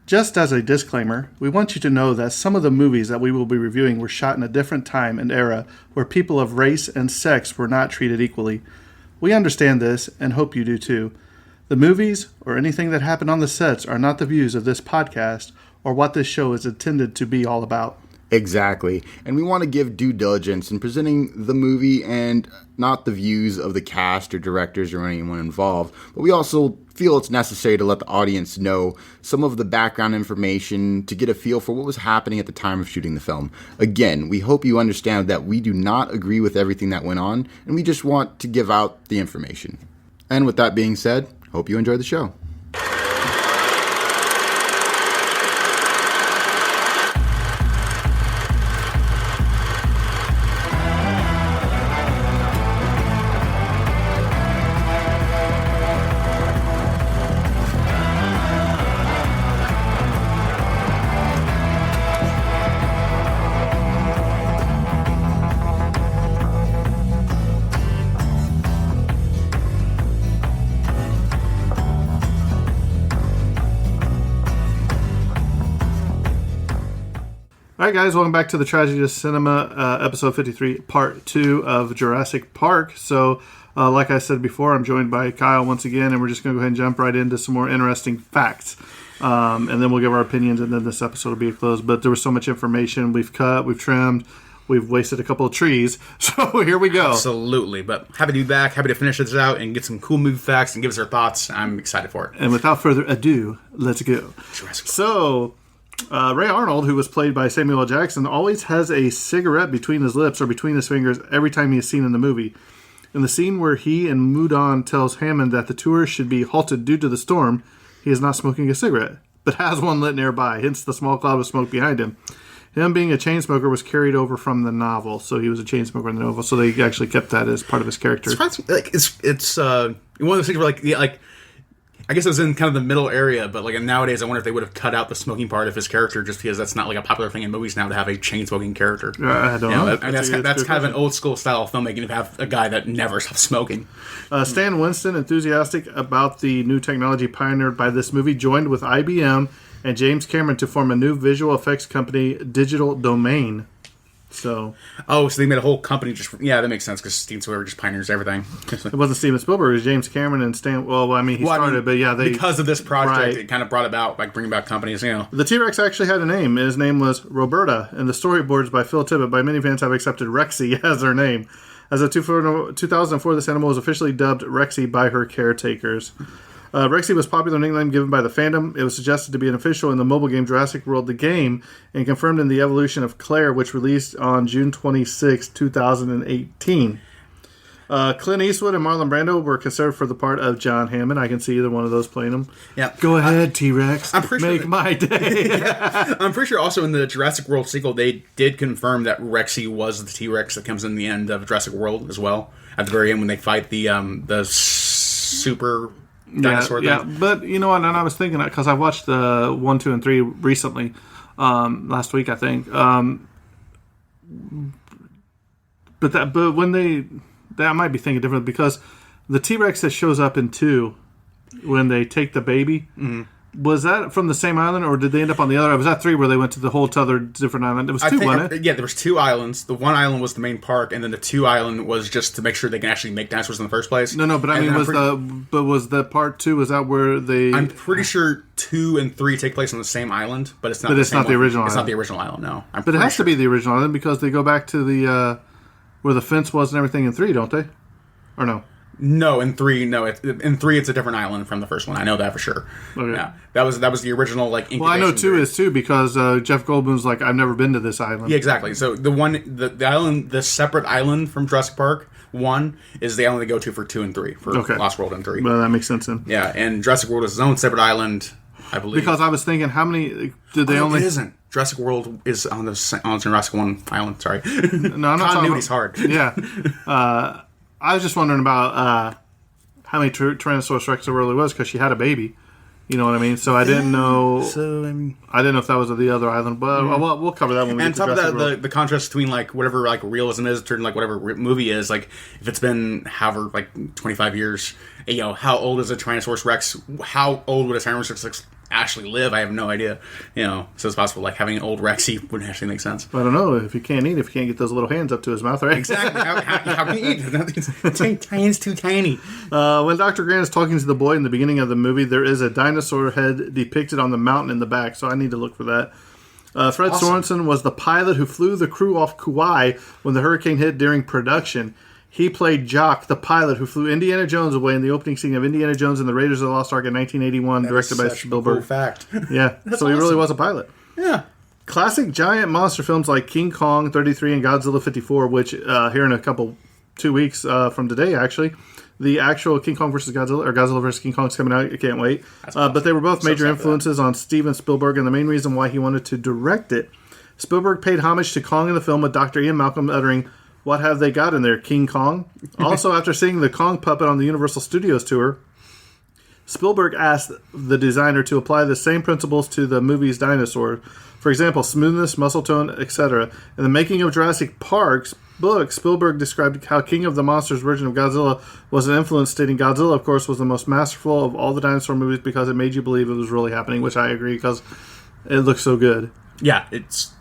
Just as a disclaimer, we want you to know that some of the movies that we will be reviewing were shot in a different time and era where people of race and sex were not treated equally. We understand this and hope you do too. The movies or anything that happened on the sets are not the views of this podcast or what this show is intended to be all about. Exactly. And we want to give due diligence in presenting the movie and not the views of the cast or directors or anyone involved. But we also feel it's necessary to let the audience know some of the background information to get a feel for what was happening at the time of shooting the film. Again, we hope you understand that we do not agree with everything that went on, and we just want to give out the information. And with that being said, hope you enjoy the show. Alright guys, welcome back to the Tragedy of Cinema, episode 53, part 2 of Jurassic Park. So, like I said before, I'm joined by Kyle once again, and we're just going to go ahead and jump right into some more interesting facts. And then we'll give our opinions, and then this episode will be a close. But there was so much information, we've cut, we've trimmed, we've wasted a couple of trees, so here we go. Absolutely, but happy to be back, happy to finish this out and get some cool movie facts and give us our thoughts. I'm excited for it. And without further ado, let's go. Jurassic. So, Ray Arnold, who was played by Samuel L. Jackson, always has a cigarette between his lips or between his fingers every time he is seen in the movie. In the scene where he and Moudon tells Hammond that the tour should be halted due to the storm, he is not smoking a cigarette, but has one lit nearby, hence the small cloud of smoke behind him. Him being a chain smoker was carried over from the novel, so he was a chain smoker in the novel, so they actually kept that as part of his character. It's one of those things where I guess it was in kind of the middle area, but like nowadays I wonder if they would have cut out the smoking part of his character just because that's not like a popular thing in movies now to have a chain smoking character. I don't know. I mean, that's kind of an old school style of filmmaking to have a guy that never stops smoking. Stan Winston, enthusiastic about the new technology pioneered by this movie, joined with IBM and James Cameron to form a new visual effects company, Digital Domain. So they made a whole company that makes sense because Steven Spielberg just pioneers everything. It wasn't Steven Spielberg, it was James Cameron and Stan. Because of this project, It kind of brought about bringing back companies. The T-Rex actually had a name. His name was Roberta, and the storyboards by Phil Tippett by many fans have accepted Rexy as their name. As of 2004, this animal was officially dubbed Rexy by her caretakers. Rexy was popular nickname given by the fandom. It was suggested to be an official in the mobile game Jurassic World the Game and confirmed in The Evolution of Claire, which released on June 26, 2018. Clint Eastwood and Marlon Brando were considered for the part of John Hammond. I can see either one of those playing them. Yeah. Go ahead, T-Rex. Make my day. Yeah. I'm pretty sure also in the Jurassic World sequel, they did confirm that Rexy was the T-Rex that comes in the end of Jurassic World as well. At the very end when they fight the super dinosaur thing. Yeah, but you know what? And I was thinking that because I watched the 1, 2, and 3 recently, last week I think. But when I might be thinking different because the T-Rex that shows up in 2 when they take the baby. Mm-hmm. Was that from the same island, or did they end up on the other? Was that 3 where they went to the whole other different island? It was 2, wasn't it? Yeah, there was 2 islands. The one island was the main park, and then the 2 island was just to make sure they can actually make dinosaurs in the first place. No, but I mean, was the part 2? Was that where they? I'm pretty sure 2 and 3 take place on the same island, but it's not. But it's not the original. It's not the original island. No, but it has to be the original island because they go back to the where the fence was and everything in 3, don't they? Or no? No, in 3, no. In 3, it's a different island from the first one. I know that for sure. Okay. Yeah, that was the original incubation. Well, I know 2 is too because Jeff Goldblum's like, I've never been to this island. Yeah, exactly. So the island, the separate island from Jurassic Park 1 is the island they go to for 2 and 3 for Lost World and 3. Well, that makes sense then. Yeah, and Jurassic World is its own separate island, I believe. Because I was thinking, how many did they only? It isn't. Jurassic World is on Jurassic 1 island. Sorry, no, I'm not continuity's hard. Yeah, I was just wondering about. How many Tyrannosaurus Rex there really was because she had a baby, you know what I mean? So I didn't know. I didn't know if that was the other island, but we'll cover that when we get to top of Jurassic that, the contrast between whatever realism is to whatever movie is if it's been however 25 years, how old is a Tyrannosaurus Rex? How old would a Tyrannosaurus Rex actually live. I have no idea. So it's possible like having an old Rexy wouldn't actually make sense. I don't know if you can't eat, if you can't get those little hands up to his mouth, right? Exactly. How can you eat? It's too tiny. When Dr. Grant is talking to the boy in the beginning of the movie, there is a dinosaur head depicted on the mountain in the back, so I need to look for that. Fred Sorensen was the pilot who flew the crew off Kauai when the hurricane hit during production. He played Jock, the pilot who flew Indiana Jones away in the opening scene of Indiana Jones and the Raiders of the Lost Ark in 1981, directed by Spielberg. Cool fact. Yeah, so he really was a pilot. Yeah. Classic giant monster films like King Kong 33 and Godzilla 54, which here in 2 weeks from today, actually, the actual King Kong versus Godzilla, or Godzilla versus King Kong is coming out. I can't wait. But they were both major influences on Steven Spielberg, and the main reason why he wanted to direct it. Spielberg paid homage to Kong in the film, with Dr. Ian Malcolm uttering, "What have they got in there, King Kong?" Also, after seeing the Kong puppet on the Universal Studios tour, Spielberg asked the designer to apply the same principles to the movie's dinosaur. For example, smoothness, muscle tone, etc. In the making of Jurassic Park's book, Spielberg described how King of the Monsters' version of Godzilla was an influence, stating Godzilla, of course, was the most masterful of all the dinosaur movies because it made you believe it was really happening, which I agree because it looks so good. Yeah, it's...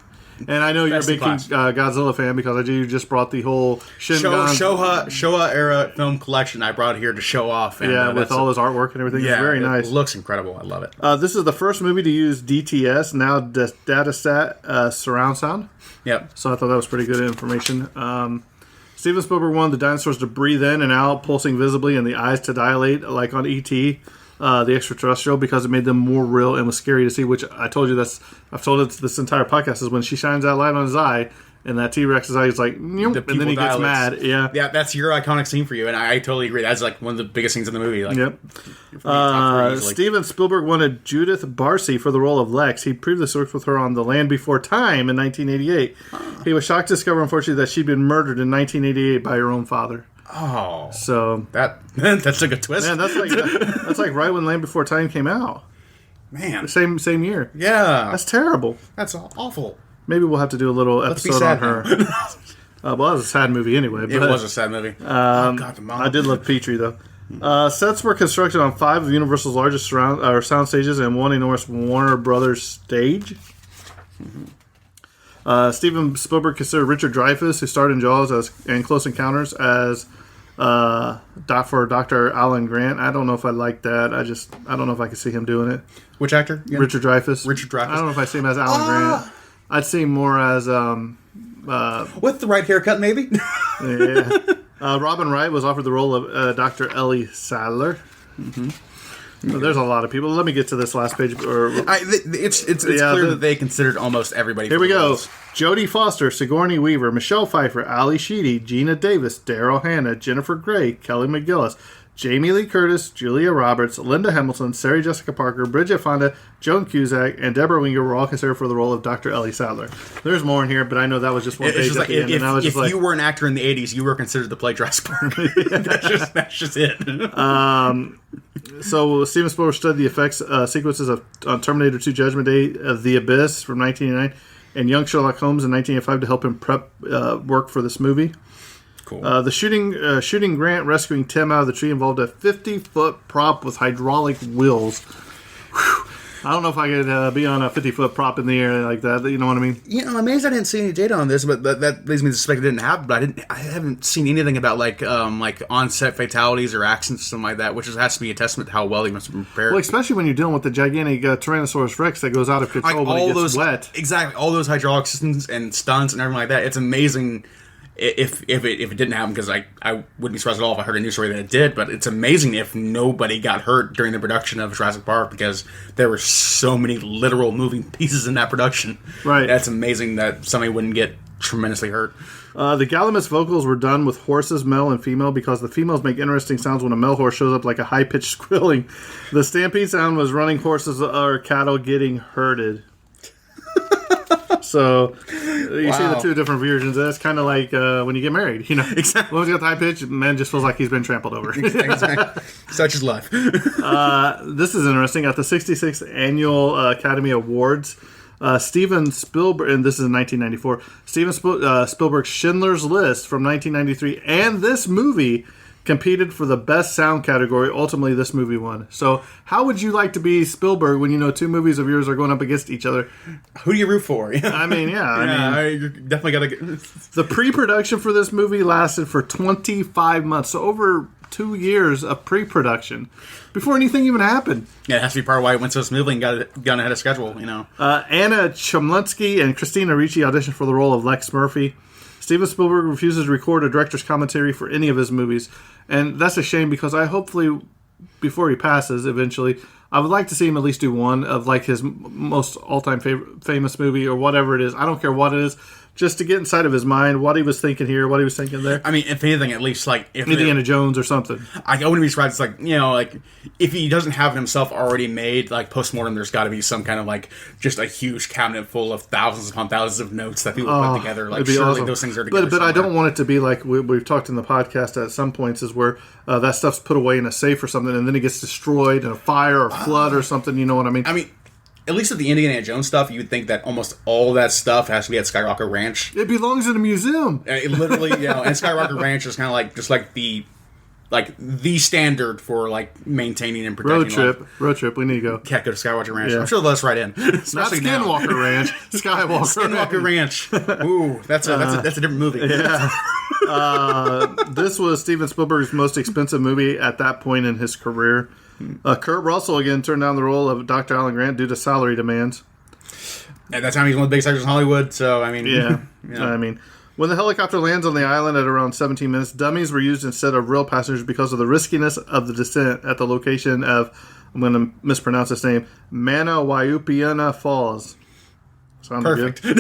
And I know you're a big Godzilla fan because you just brought the whole Showa era film collection I brought here to show off. And, with all his artwork and everything. Yeah, it's very nice. It looks incredible. I love it. This is the first movie to use DTS, now Datasat surround sound. Yep. So I thought that was pretty good information. Steven Spielberg wanted the dinosaurs to breathe in and out, pulsing visibly, and the eyes to dilate, like on E.T., the extraterrestrial, because it made them more real and was scary to see, which I told you I've told it this entire podcast, is when she shines that light on his eye and that T-Rex's eye is like, and then he gets mad. Yeah, that's your iconic scene for you, and I totally agree. That's like one of the biggest scenes in the movie. Like, yep. Steven Spielberg wanted Judith Barcy for the role of Lex. He previously worked with her on The Land Before Time in 1988. He was shocked to discover, unfortunately, that she'd been murdered in 1988 by her own father. Oh, so that's a good twist. Man, that's like right when Land Before Time came out. Man, the same year. Yeah, that's terrible. That's awful. Maybe we'll have to do a little episode on her. Well, that was a sad movie anyway. It was a sad movie. God, the mom. I did love Petrie though. Sets were constructed on 5 of Universal's largest sound stages and one enormous Warner Brothers stage. Steven Spielberg considered Richard Dreyfuss, who starred in Jaws and Close Encounters, as for Dr. Alan Grant. I don't know if I like that. I don't know if I could see him doing it. Which actor? Yeah. Richard Dreyfuss. I don't know if I see him as Alan Grant. I'd see him more as with the right haircut, maybe. Yeah. Robin Wright was offered the role of Dr. Ellie Sattler. Mm-hmm. Well, there's a lot of people. Let me get to this last page. It's clear that they considered almost everybody. Here we go. Jodie Foster, Sigourney Weaver, Michelle Pfeiffer, Ali Sheedy, Gina Davis, Daryl Hannah, Jennifer Grey, Kelly McGillis, Jamie Lee Curtis, Julia Roberts, Linda Hamilton, Sarah Jessica Parker, Bridget Fonda, Joan Cusack, and Deborah Winger were all considered for the role of Dr. Ellie Sattler. There's more in here, but I know that was just one page at the end. If you were an actor in the 80s, you were considered to play Jurassic Park. That's just it. So Steven Spielberg studied the effects sequences on Terminator 2 Judgment Day, The Abyss from 1989, and Young Sherlock Holmes in 1985 to help him prep work for this movie. Cool. The shooting Grant rescuing Tim out of the tree involved a 50-foot prop with hydraulic wheels. Whew. I don't know if I could be on a 50-foot prop in the air like that. You know what I mean? I'm amazed I didn't see any data on this, but that leads me to suspect it didn't happen. But I haven't seen anything about like on-set fatalities or accidents or something like that, which has to be a testament to how well he must have been prepared. Well, especially when you're dealing with the gigantic Tyrannosaurus Rex that goes out of control when it gets wet. Exactly, all those hydraulic systems and stunts and everything like that. It's amazing. If it didn't happen, because I wouldn't be surprised at all if I heard a news story that it did, but it's amazing if nobody got hurt during the production of Jurassic Park, because there were so many literal moving pieces in that production. Right. That's amazing that somebody wouldn't get tremendously hurt. The Gallimimus vocals were done with horses, male and female, because the females make interesting sounds when a male horse shows up, like a high-pitched squealing. The stampede sound was running horses or cattle getting herded. So you see the two different versions. That's kind of like when you get married, Exactly. One's got the high pitch, man just feels like he's been trampled over. Exactly. Such is life. This is interesting. At the 66th Annual Academy Awards, Steven Spielberg, and this is in 1994, Steven Spielberg's Schindler's List from 1993 and this movie competed for the best sound category. Ultimately, this movie won. So, how would you like to be Spielberg when you know two movies of yours are going up against each other? Who do you root for? I mean, you definitely got to get... The pre-production for this movie lasted for 25 months, so over 2 years of pre-production before anything even happened. Yeah, it has to be part of why it went so smoothly and got ahead of schedule, Anna Chomsky and Christina Ricci auditioned for the role of Lex Murphy. Steven Spielberg refuses to record a director's commentary for any of his movies, and that's a shame because I hopefully, before he passes eventually, I would like to see him at least do one of like his most all-time famous movie or whatever it is. I don't care what it is, just to get inside of his mind what he was thinking here, what he was thinking there. I mean, if anything, at least like if Indiana Jones or something. I wouldn't be surprised. It's like like if he doesn't have himself already made, like postmortem, there's got to be some kind of like just a huge cabinet full of thousands upon thousands of notes that people put together. Like surely awesome. Those things are together. But I don't want it to be like we've talked in the podcast at some points is where that stuff's put away in a safe or something, and then it gets destroyed in a fire or flood or something. You know what I mean? I mean, at least with the Indiana Jones stuff, you would think that almost all that stuff has to be at Skywalker Ranch. It belongs in a museum. It literally, and Skywalker Ranch is kind of like just like the standard for like maintaining and protecting. Road trip. We need to go. Can't go to Skywalker Ranch. Yeah. I'm sure they'll let us right in. Not Skinwalker Ranch. Skywalker Ranch. Ooh, that's a different movie. Yeah. This was Steven Spielberg's most expensive movie at that point in his career. Kurt Russell again turned down the role of Dr. Alan Grant due to salary demands. At that time, he's one of the biggest actors in Hollywood. So I mean, I mean, when the helicopter lands on the island at around 17 minutes, dummies were used instead of real passengers because of the riskiness of the descent at the location of, I'm going to mispronounce this name, Manawaiupiana Falls. Sounds perfect. Good.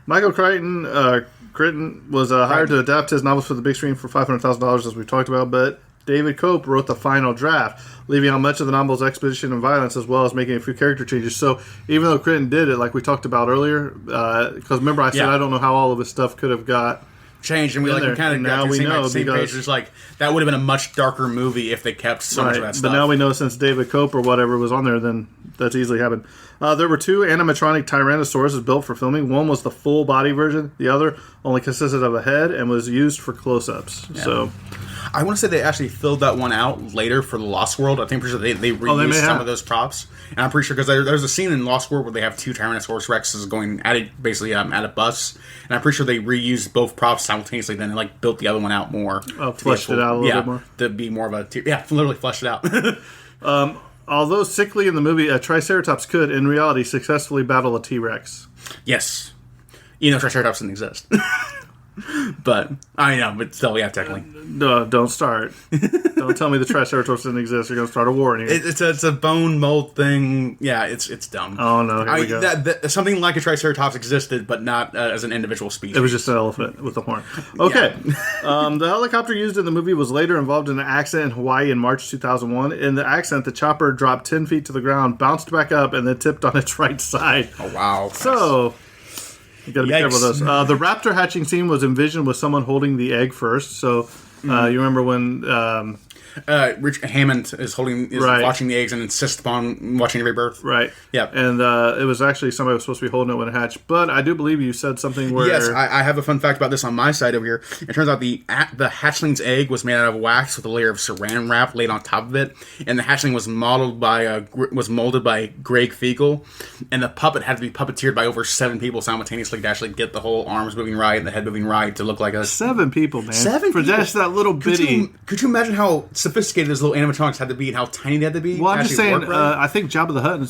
Michael Crichton was hired to adapt his novels for the big screen for $500,000, as we talked about, but David Cope wrote the final draft, leaving out much of the novel's exposition and violence, as well as making a few character changes. So even though Crichton did it, like we talked about earlier, because remember I said I don't know how all of his stuff could have got changed, and we kind of got to the same page. It's like that would have been a much darker movie if they kept so much of that stuff. But now we know since David Cope or whatever was on there, then that's easily happened. There were two animatronic Tyrannosauruses built for filming. One was the full body version. The other only consisted of a head and was used for close-ups. Yeah. So I want to say they actually filled that one out later for the Lost World. I think they reused some of those props, and I'm pretty sure because there's a scene in Lost World where they have two Tyrannosaurus Rexes going at it, basically at a bus, and I'm pretty sure they reused both props simultaneously. Then they built the other one out more, fleshed it out a little bit more to be more of a literally fleshed it out. Although sickly in the movie, a Triceratops could, in reality, successfully battle a T-Rex. Yes, Triceratops didn't exist. But I know, but still, technically. No, don't start. Don't tell me the Triceratops didn't exist. You're going to start a war in here. It's a bone mold thing. Yeah, it's dumb. Oh no, here we go. Something like a Triceratops existed, but not as an individual species. It was just an elephant with a horn. Okay. The helicopter used in the movie was later involved in an accident in Hawaii in March 2001. In the accident, the chopper dropped 10 feet to the ground, bounced back up, and then tipped on its right side. Oh wow! So you got to be careful with those. The raptor hatching scene was envisioned with someone holding the egg first. So you remember when Rich Hammond is watching the eggs and insists upon watching every birth. Right. Yeah. And it was actually somebody was supposed to be holding it when it hatched. But I do believe you said something where... Yes, I have a fun fact about this on my side over here. It turns out the hatchling's egg was made out of wax with a layer of saran wrap laid on top of it. And the hatchling was molded by Greg Fiegel. And the puppet had to be puppeteered by over 7 people simultaneously to actually get the whole arms moving right and the head moving right to look like a... 7 people, man. 7 people? For just that little bitty... Could you imagine how sophisticated those little animatronics had to be and how tiny they had to be? Well, I'm just saying, I think Jabba the Hutt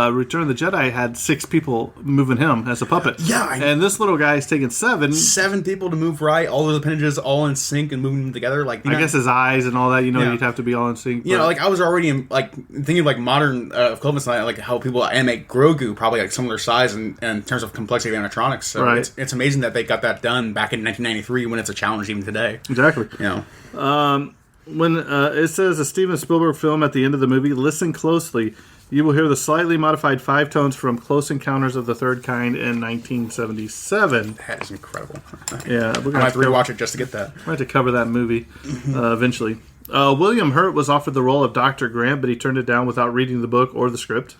in Return of the Jedi had 6 people moving him as a puppet. Yeah. And this little guy is taking 7. 7 people to move right, all those appendages all in sync and moving them together. I guess his eyes and all that, you'd have to be all in sync. I was already thinking of modern equivalents, like how people animate Grogu, probably similar size in terms of complexity of animatronics. So it's amazing that they got that done back in 1993 when it's a challenge even today. Exactly. When it says a Steven Spielberg film at the end of the movie, listen closely. You will hear the slightly modified 5 tones from Close Encounters of the Third Kind in 1977. That is incredible. Yeah, we're going to have to rewatch it just to get that. We're going to cover that movie eventually. William Hurt was offered the role of Dr. Grant, but he turned it down without reading the book or the script.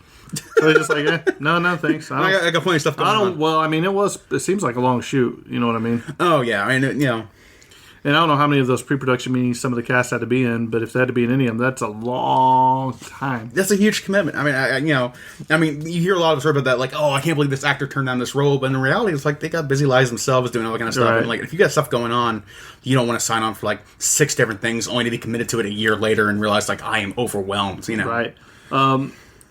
So he's just like, no, thanks. I got plenty of stuff going on. Well, I mean, it seems like a long shoot. You know what I mean? Oh, yeah. I mean, And I don't know how many of those pre-production meetings some of the cast had to be in, but if they had to be in any of them, that's a long time. That's a huge commitment. I mean, you hear a lot of stories about that, like, oh, I can't believe this actor turned down this role, but in reality, it's like they got busy lives themselves doing all that kind of stuff. Right. And like, if you got stuff going on, you don't want to sign on for like 6 different things, only to be committed to it a year later and realize like I am overwhelmed. Right.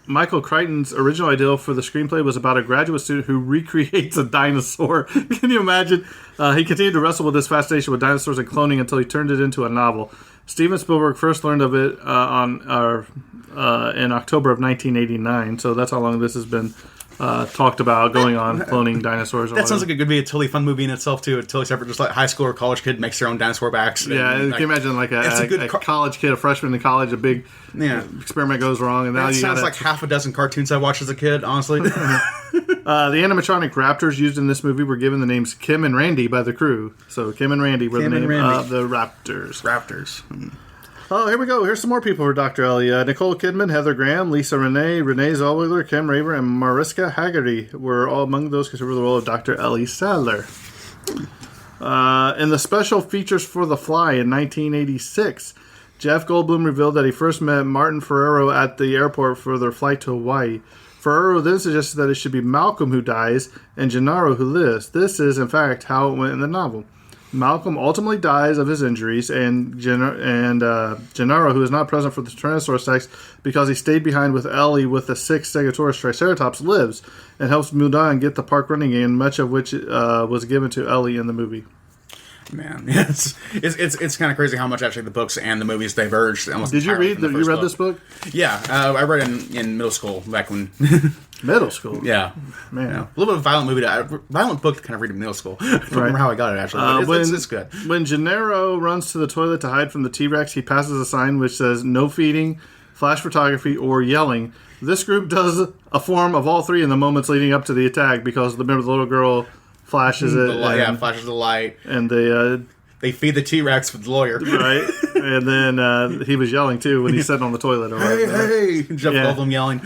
Michael Crichton's original idea for the screenplay was about a graduate student who recreates a dinosaur. Can you imagine? He continued to wrestle with this fascination with dinosaurs and cloning until he turned it into a novel. Steven Spielberg first learned of it in October of 1989, so that's how long this has been talked about, going on, cloning dinosaurs. That sounds like it could be a totally fun movie in itself, too. A totally separate, just like high school or college kid makes their own dinosaur backs. Yeah, and, can you imagine like a college kid, a freshman in college, a big experiment goes wrong, and now that you sounds like half a dozen cartoons I watched as a kid, honestly. The animatronic raptors used in this movie were given the names Kim and Randy by the crew. So Kim and Randy were the name of the raptors. Oh, here we go. Here's some more people for Dr. Ellie. Nicole Kidman, Heather Graham, Lisa Renee Zellweger, Kim Raver, and Mariska Haggerty were all among those considered for the role of Dr. Ellie Sadler. In the special features for The Fly in 1986, Jeff Goldblum revealed that he first met Martin Ferrero at the airport for their flight to Hawaii. Ferrero then suggested that it should be Malcolm who dies and Gennaro who lives. This is, in fact, how it went in the novel. Malcolm ultimately dies of his injuries, and Gennaro, who is not present for the Tyrannosaurus Rex because he stayed behind with Ellie with the 6 Stegosaurus Triceratops, lives and helps Mulan get the park running again, much of which was given to Ellie in the movie. Man, it's kind of crazy how much actually the books and the movies diverged. Did you read this book? Yeah, I read it in middle school back when. Middle school? Yeah. Man. Yeah. A little bit of violent book to kind of read in middle school. I don't remember how I got it, actually. But it's good. When Gennaro runs to the toilet to hide from the T-Rex, he passes a sign which says, no feeding, flash photography, or yelling. This group does a form of all three in the moments leading up to the attack because, remember, the little girl flashes it. Flashes the light. And they feed the T-Rex with the lawyer. Right. And then he was yelling, too, when he's sitting on the toilet. Hey! Jeff Goldblum yelling.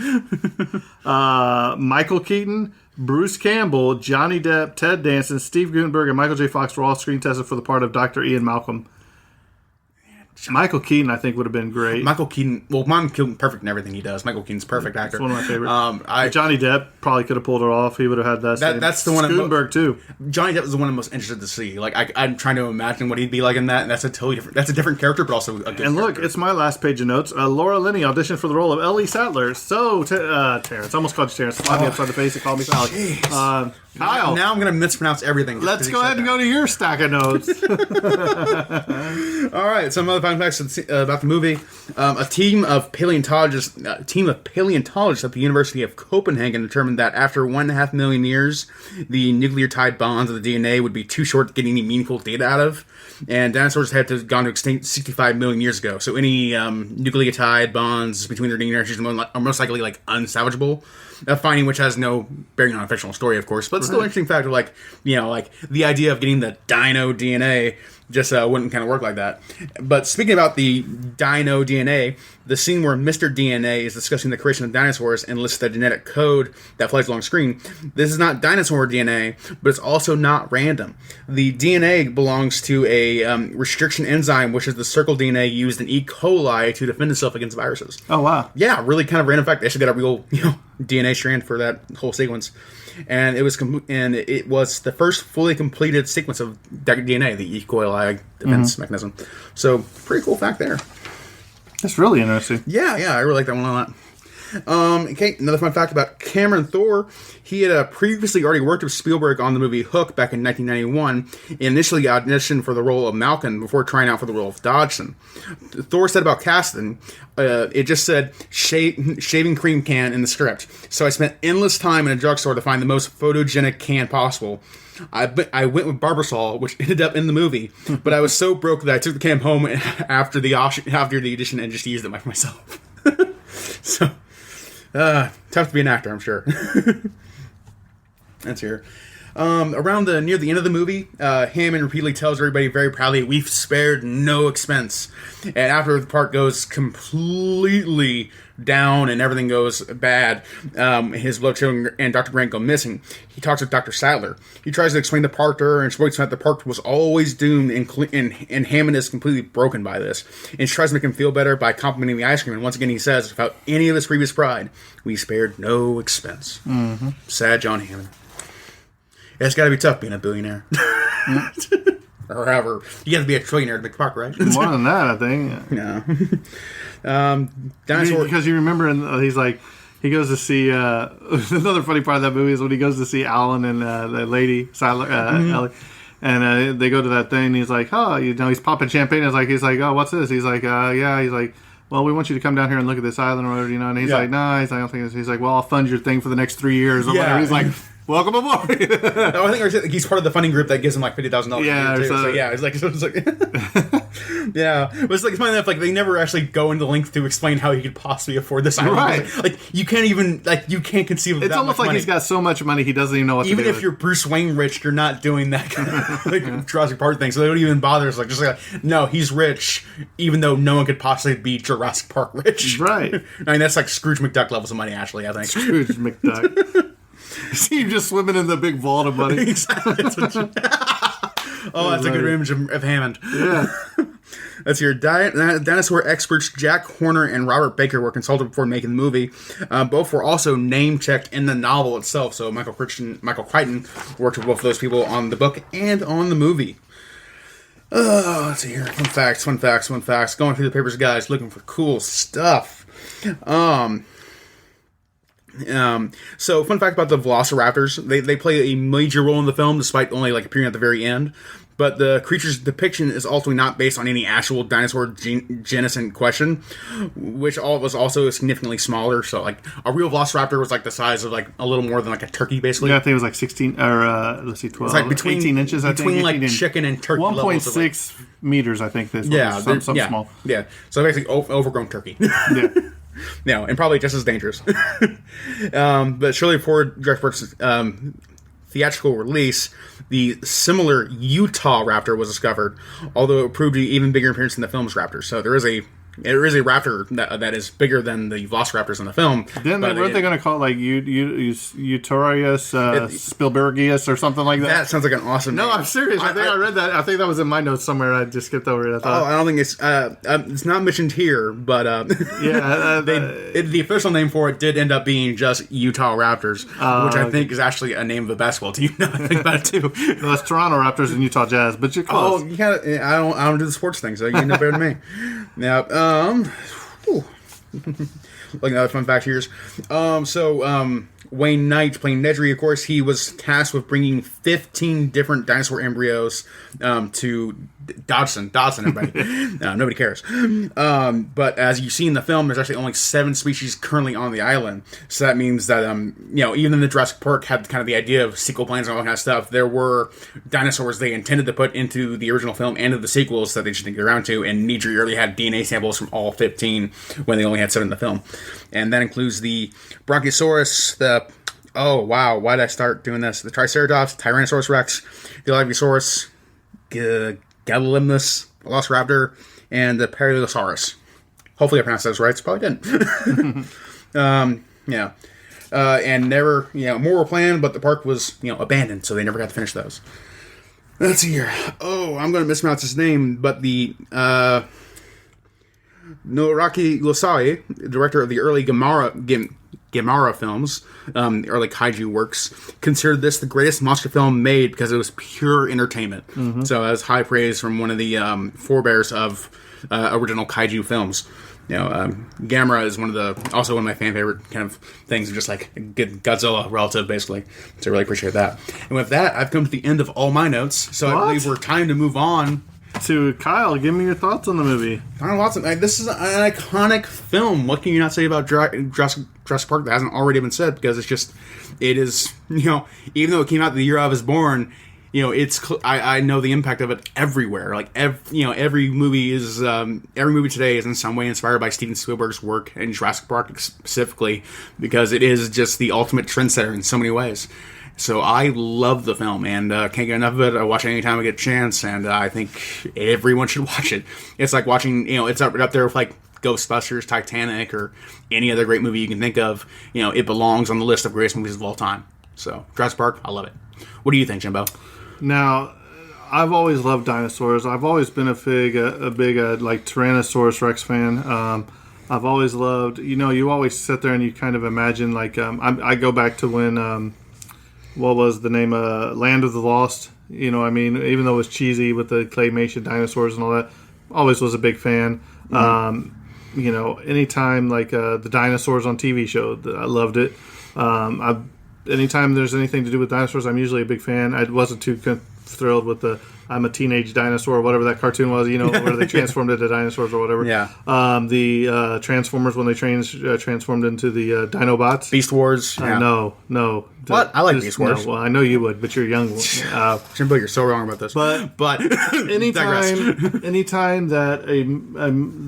Michael Keaton, Bruce Campbell, Johnny Depp, Ted Danson, Steve Guttenberg, and Michael J. Fox were all screen tested for the part of Dr. Ian Malcolm. Michael Keaton, I think, would have been great. Michael Keaton, perfect in everything he does. Michael Keaton's a perfect actor. It's one of my favorites. Johnny Depp probably could have pulled it off. He would have had that. That's the one. Gutenberg too. Johnny Depp was the one I'm most interested to see. Like I'm trying to imagine what he'd be like in that, and that's a totally different. That's a different character, but also a good. And look, character. it's my last page of notes. Laura Linney auditioned for the role of Ellie Sadler. So Terrence, almost called you Terrence. Slapped me upside the face and called me Sally. Kyle. Now I'm going to mispronounce everything. Let's go ahead and go to your stack of notes. All right, some other fun facts about the movie. A team of paleontologists at the University of Copenhagen determined that after 1.5 million years, the nucleotide bonds of the DNA would be too short to get any meaningful data out of. And dinosaurs had to have gone to extinct 65 million years ago. So any nucleotide bonds between their DNA are most likely like unsalvageable. A finding which has no bearing on a fictional story, of course, but it's still an interesting fact of like the idea of getting the dino DNA just wouldn't kind of work like that. But speaking about the dino DNA, the scene where Mr. DNA is discussing the creation of dinosaurs and lists the genetic code that flies along screen, this is not dinosaur DNA, but it's also not random. The DNA belongs to a restriction enzyme, which is the circle DNA used in E. coli to defend itself against viruses. Oh, wow. Yeah, really kind of random fact. They actually got a real DNA strand for that whole sequence. And it was the first fully completed sequence of DNA, the E. coli defense mechanism. So, pretty cool fact there. That's really interesting. Yeah, I really like that one a lot. Okay, another fun fact about Cameron Thor. He had previously already worked with Spielberg on the movie Hook back in 1991, and initially auditioned for the role of Malcolm before trying out for the role of Dodgson. Thor said about casting, it just said shaving cream can in the script. So I spent endless time in a drugstore to find the most photogenic can possible. I went with Barbasol, which ended up in the movie, but I was so broke that I took the can home after the audition and just used it myself. So, tough to be an actor, I'm sure. That's here. Around near the end of the movie, Hammond repeatedly tells everybody very proudly, "We've spared no expense." And after the park goes completely down and everything goes bad, his beloved children and Dr. Grant go missing, he talks with Dr. Sadler. He tries to explain the park to her, and she points out the park was always doomed, and Hammond is completely broken by this. And she tries to make him feel better by complimenting the ice cream, and once again he says, without any of his previous pride, "We spared no expense." Mm-hmm. Sad John Hammond. It's got to be tough being a billionaire. Or however, you got to be a trillionaire to make the park, right? More than that, I think. No. Dinosaur. Because you remember, he's like, he goes to see. Another funny part of that movie is when he goes to see Alan and the lady, Ellie, and they go to that thing. And he's like, oh, he's popping champagne. He's like, oh, what's this? He's like, yeah. He's like, well, we want you to come down here and look at this island or whatever, And he's like, no, I don't think it's. He's like, well, I'll fund your thing for the next 3 years or whatever. He's like, welcome aboard. No, I think he's part of the funding group that gives him like $50,000. Yeah, so yeah, it's like yeah. But it's like funny enough, like they never actually go into length to explain how he could possibly afford this island. Right. Like you can't even you can't conceive of it's that almost much like money. he's got so much money he doesn't even know what to do. Even if you're Bruce Wayne rich, you're not doing that kind of like Jurassic Park thing. So they don't even bother. It's like no, he's rich, even though no one could possibly be Jurassic Park rich. Right. I mean that's like Scrooge McDuck levels of money. Actually, I think Scrooge McDuck. See him just swimming in the big vault of money. Exactly. That's a good image of Hammond. Yeah. Let's hear. Dinosaur experts Jack Horner and Robert Baker were consulted before making the movie. Both were also name-checked in the novel itself. So Michael Crichton worked with both of those people on the book and on the movie. Let's see here. Fun facts. Going through the papers, guys, looking for cool stuff. So fun fact about the Velociraptors, they play a major role in the film despite only like appearing at the very end. But the creature's depiction is ultimately not based on any actual dinosaur genus in question, which was also significantly smaller. So like a real Velociraptor was like the size of like a little more than like a turkey, basically. Yeah, I think it was like 16 or let's see, 12. It's like between 18 inches. I think between like chicken and turkey. 1.6 meters, I think. This some small. Yeah, so basically overgrown turkey. Yeah. No, and probably just as dangerous. But shortly before Jurassic Park's theatrical release, the similar Utah raptor was discovered, although it proved to be even bigger in appearance than the film's raptor. So there is a raptor that is bigger than the Velociraptors in the film. Weren't they going to call it like Eutorius Spielbergius or something like that? That sounds like an awesome name. No, I'm serious. I think I read that. I think that was in my notes somewhere. I just skipped over it. I don't think it's not mentioned here, but the official name for it did end up being just Utah Raptors, which I think is actually a name of a basketball team. Now I think about it too. No, it's Toronto Raptors and Utah Jazz, but you're close. Oh, I don't do the sports thing, so you know better than me. Now, looking at fun fact here. Wayne Knight playing Nedry, of course, he was tasked with bringing 15 different dinosaur embryos to Dodson, everybody. Nobody cares. But as you see in the film, there's actually only 7 species currently on the island. So that means that, even in the Jurassic Park had kind of the idea of sequel plans and all that kind of stuff, there were dinosaurs they intended to put into the original film and into the sequels that they just didn't get around to, and Nedry early had DNA samples from all 15 when they only had 7 in the film. And that includes the Bronchiosaurus, why did I start doing this? The Triceratops, Tyrannosaurus Rex, the Dilophosaurus, Gabalimbus, Velociraptor, and the Periosaurus. Hopefully I pronounced those right. Probably didn't. And never, more were planned, but the park was, abandoned, so they never got to finish those. Let's see here. Oh, I'm going to mispronounce his name, but the Noraki Losai, director of the early Gamera films, early kaiju works, considered this the greatest monster film made because it was pure entertainment. Mm-hmm. So that was high praise from one of the forebears of original kaiju films. Gamera is also one of my fan favorite kind of things, just like good Godzilla relative, basically. So I really appreciate that. And with that, I've come to the end of all my notes. So I believe we're time to move on to Kyle. Give me your thoughts on the movie. This is an iconic film. What can you not say about Jurassic Park that hasn't already been said? Because it is, even though it came out the year I was born, I know the impact of it everywhere. Like every movie today is in some way inspired by Steven Spielberg's work, and Jurassic Park specifically, because it is just the ultimate trendsetter in so many ways. So I love the film and can't get enough of it. I watch it anytime I get a chance, and I think everyone should watch it. It's like watching, it's up there with like Ghostbusters, Titanic, or any other great movie you can think of. It belongs on the list of greatest movies of all time. So Jurassic Park, I love it. What do you think, Jimbo? Now, I've always loved dinosaurs. I've always been a big like Tyrannosaurus Rex fan. I've always loved, you always sit there and you kind of imagine like I go back to when. What was the name? Land of the Lost. Even though it was cheesy with the claymation dinosaurs and all that, always was a big fan. Anytime like the dinosaurs on TV show, I loved it. Anytime there's anything to do with dinosaurs, I'm usually a big fan. I wasn't too thrilled with the I'm a teenage dinosaur or whatever that cartoon was, where they transformed into dinosaurs or whatever. Yeah. The Transformers when they transformed into the Dinobots. Beast Wars. Yeah. No. What? I like Beast Wars. No, well, I know you would, but you're young. Jimbo, you're so wrong about this. But anytime that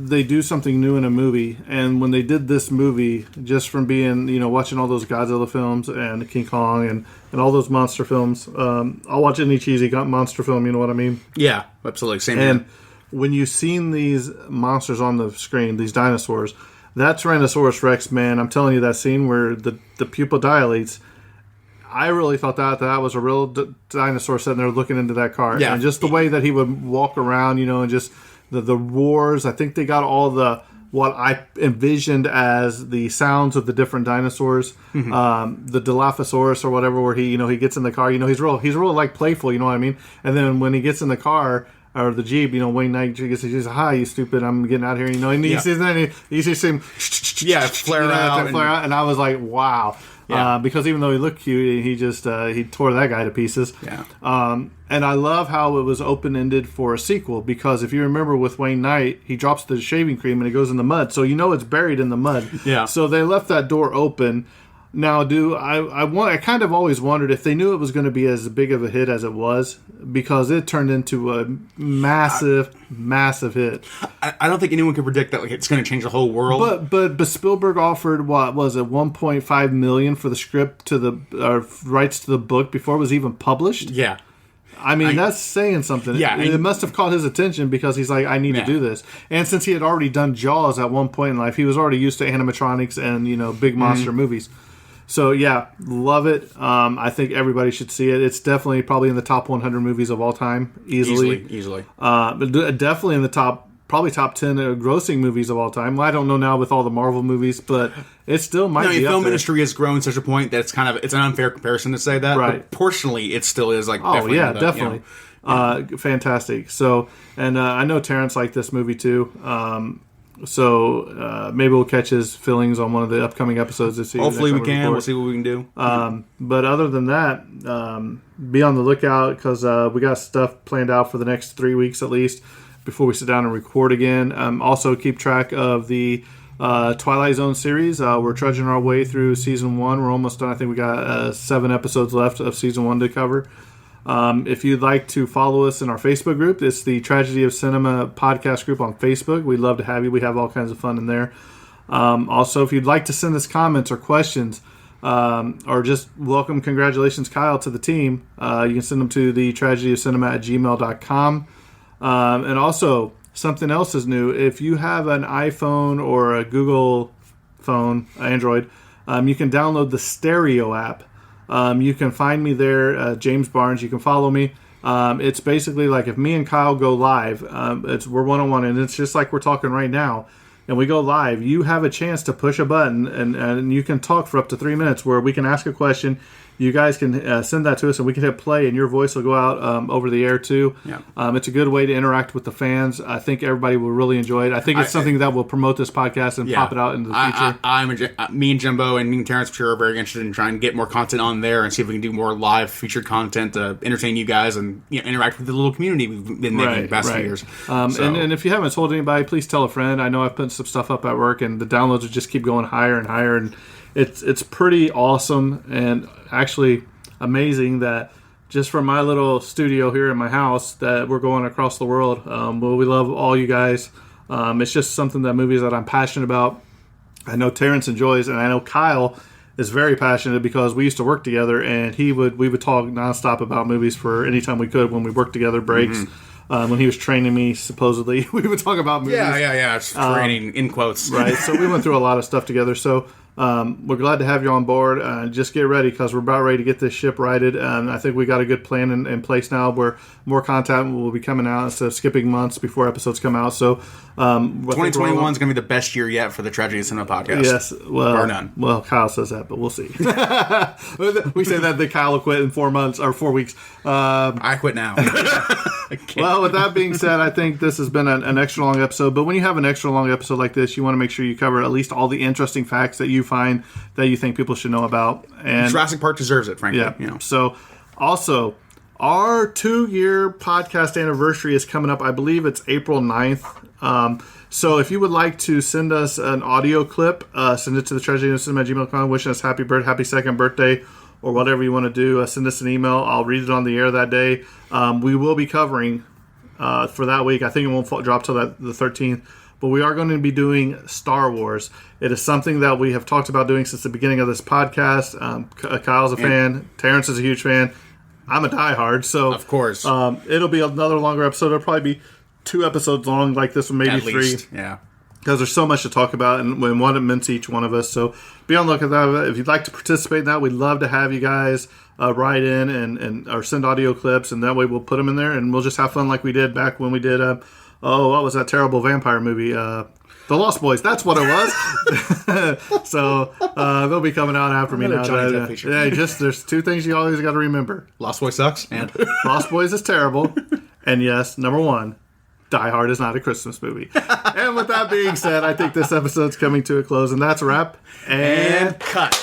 they do something new in a movie, and when they did this movie, just from being, watching all those Godzilla films and King Kong and all those monster films, I'll watch any cheesy monster film, you know what I mean? Yeah, absolutely. Same and here. When you've seen these monsters on the screen, these dinosaurs, that Tyrannosaurus Rex, man, I'm telling you, that scene where the pupil dilates, I really thought that was a real dinosaur sitting there looking into that car. Yeah. And just the way that he would walk around, and just the roars. I think they got all what I envisioned as the sounds of the different dinosaurs. Mm-hmm. The Dilophosaurus or whatever, where he gets in the car. He's real like playful. You know what I mean? And then when he gets in the car or the Jeep, Wayne Knight says, "Hi, you stupid! I'm getting out of here." And he sees him, flare out, and I was like, "Wow." Yeah. Because even though he looked cute, he just he tore that guy to pieces. Yeah. And I love how it was open-ended for a sequel, because if you remember with Wayne Knight, he drops the shaving cream and it goes in the mud, so it's buried in the mud. Yeah. So they left that door open. Now, I kind of always wondered if they knew it was going to be as big of a hit as it was, because it turned into a massive hit. I don't think anyone could predict that it's going to change the whole world. But Spielberg offered, what was it, $1.5 million for the script to the rights to the book before it was even published. Yeah. I mean, that's saying something. Yeah, it must have caught his attention, because he's like, I need to do this. And since he had already done Jaws at one point in life, he was already used to animatronics and big monster movies. So yeah, love it. I think everybody should see it. It's definitely probably in the top 100 movies of all time, easily. Definitely in the top 10 grossing movies of all time. Well, I don't know now with all the Marvel movies, but it still might be. The up film there. industry has grown to such a point that it's an unfair comparison to say that. Right. But proportionally, it still is like. Oh yeah, definitely. Fantastic. So, and I know Terrence liked this movie too. So maybe we'll catch his feelings on one of the upcoming episodes this season. Hopefully we can. We'll see what we can do. But other than that, be on the lookout, because we got stuff planned out for the next 3 weeks at least before we sit down and record again. Also, keep track of the Twilight Zone series. We're trudging our way through season 1. We're almost done. I think we got 7 episodes left of season 1 to cover. If you'd like to follow us in our Facebook group, it's the Tragedy of Cinema podcast group on Facebook. We'd love to have you. We have all kinds of fun in there. Also, if you'd like to send us comments or questions, or just welcome congratulations Kyle to the team, you can send them to the tragedyofcinema@gmail.com. And also, something else is new. If you have an iPhone or a Google phone, Android, you can download the Stereo app. You can find me there, James Barnes. You can follow me. It's basically like if me and Kyle go live, we're one-on-one, and it's just like we're talking right now, and we go live, you have a chance to push a button, and you can talk for up to 3 minutes, where we can ask a question. You guys can send that to us, and we can hit play, and your voice will go out over the air too. Yeah. It's a good way to interact with the fans. I think everybody will really enjoy it. I think it's something that will promote this podcast and pop it out into the future. Me and Jimbo and me and Terrence, I'm sure, are very interested in trying to get more content on there and see if we can do more live featured content to entertain you guys and interact with the little community we've been making the past few years. And if you haven't told anybody, please tell a friend. I know I've put some stuff up at work, and the downloads will just keep going higher and higher, and it's pretty awesome and actually amazing that just from my little studio here in my house that we're going across the world. Well, we love all you guys. It's just something movies that I'm passionate about. I know Terrence enjoys, and I know Kyle is very passionate because we used to work together, and we would talk nonstop about movies for any time we could when we worked together, breaks. When he was training me, supposedly, we would talk about movies. Yeah. It's training, in quotes. Right. So we went through a lot of stuff together. So we're glad to have you on board. Just get ready because we're about ready to get this ship righted. I think we got a good plan in place now where more content will be coming out instead of skipping months before episodes come out. So 2021 is going to be the best year yet for the Tragedy Cinema podcast. Yes. Well, bar none. Well, Kyle says that, but we'll see. We say that Kyle will quit in 4 months or 4 weeks. I quit now. Well, with that being said, I think this has been an extra long episode. But when you have an extra long episode like this, you want to make sure you cover at least all the interesting facts that you find that you think people should know about. And Jurassic Park deserves it, frankly. yeah. You know. So, also, our 2-year podcast anniversary is coming up. I believe it's April 9th. So if you would like to send us an audio clip, send it to the treasurycinema@gmail.com, wishing us happy second birthday, or whatever you want to do. Send us an email. I'll read it on the air that day. We will be covering for that week. I think it won't drop till the 13th. But we are going to be doing Star Wars. It is something that we have talked about doing since the beginning of this podcast. Kyle's a fan. Terrence is a huge fan. I'm a diehard. So of course. It'll be another longer episode. It'll probably be 2 episodes long like this one, maybe At 3. least. Yeah. Because there's so much to talk about and what it meant to each one of us. So be on the lookout for that. If you'd like to participate in that, we'd love to have you guys write in and or send audio clips, and that way we'll put them in there, and we'll just have fun like we did back when we did, what was that terrible vampire movie? The Lost Boys. That's what it was. So they'll be coming out after me now. Johnny Depp feature. Yeah, there's 2 things you always got to remember. Lost Boy sucks. And Lost Boys is terrible. And yes, number 1. Die Hard is not a Christmas movie. And with that being said, I think this episode's coming to a close, and that's a wrap. And cut.